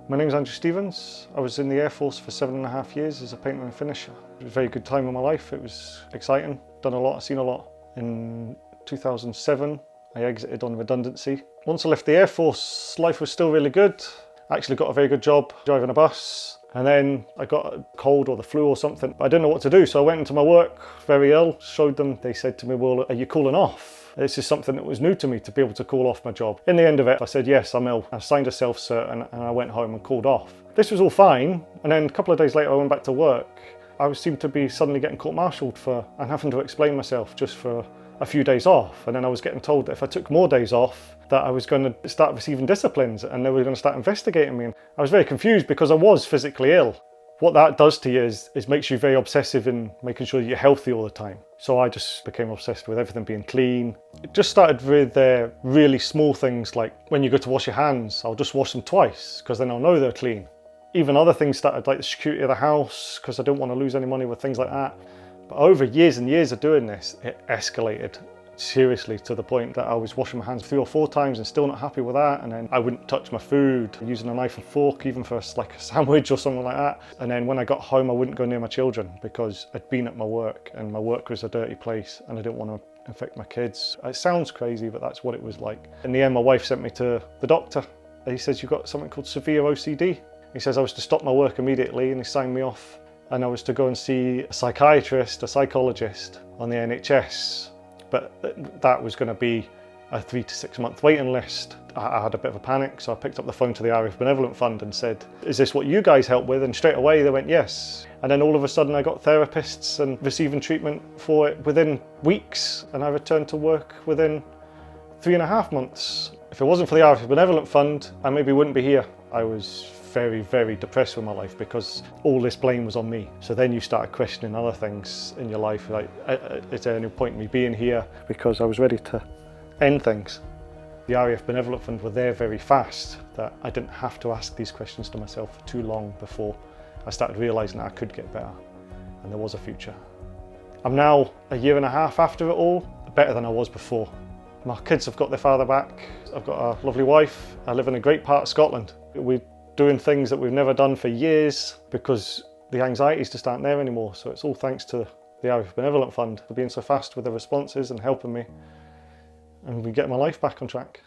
My name's Andrew Stevens. I was in the Air Force for 7.5 years as a painter and finisher. It was a very good time in my life. It was exciting, done a lot, seen a lot. In 2007, I exited on redundancy. Once I left the Air Force, life was still really good. I actually got a very good job driving a bus. And then I got a cold or the flu or something. I didn't know what to do, so I went into my work very ill, showed them. They said to me, well, are you calling off? This is something that was new to me, to be able to call off my job. In the end of it, I said, yes, I'm ill. I signed a self-cert and I went home and called off. This was all fine. And then a couple of days later, I went back to work. I seemed to be suddenly getting court-martialed and having to explain myself just for a few days off. And then I was getting told that if I took more days off, that I was going to start receiving disciplines and they were going to start investigating me. And I was very confused because I was physically ill. What that does to you is makes you very obsessive in making sure that you're healthy all the time. So I just became obsessed with everything being clean. It just started with really small things, like when you go to wash your hands, I'll just wash them twice because then I'll know they're clean. Even other things started, like the security of the house, because I didn't want to lose any money with things like that. But over years and years of doing this, it escalated seriously to the point that I was washing my hands 3 or 4 times and still not happy with that. And then I wouldn't touch my food, using a knife and fork, even for like a sandwich or something like that. And then when I got home, I wouldn't go near my children because I'd been at my work and my work was a dirty place and I didn't want to infect my kids. It sounds crazy, but that's what it was like. In the end, my wife sent me to the doctor. He says, you've got something called severe OCD. He says I was to stop my work immediately and he signed me off. And I was to go and see a psychiatrist, a psychologist on the NHS. But that was going to be a 3 to 6 month waiting list. I had a bit of a panic, so I picked up the phone to the RAF Benevolent Fund and said, is this what you guys help with? And straight away they went, yes. And then all of a sudden I got therapists and receiving treatment for it within weeks. And I returned to work within 3.5 months. If it wasn't for the RAF Benevolent Fund, I maybe wouldn't be here. I was very, very depressed with my life because all this blame was on me. So then you start questioning other things in your life, like, is there any point in me being here? Because I was ready to end things. The RAF Benevolent Fund were there very fast, that I didn't have to ask these questions to myself for too long before I started realising that I could get better and there was a future. I'm now 1.5 years after it all, better than I was before. My kids have got their father back. I've got a lovely wife. I live in a great part of Scotland. We're doing things that we've never done for years because the anxieties just aren't there anymore. So it's all thanks to the RAF Benevolent Fund for being so fast with the responses and helping me. And we get my life back on track.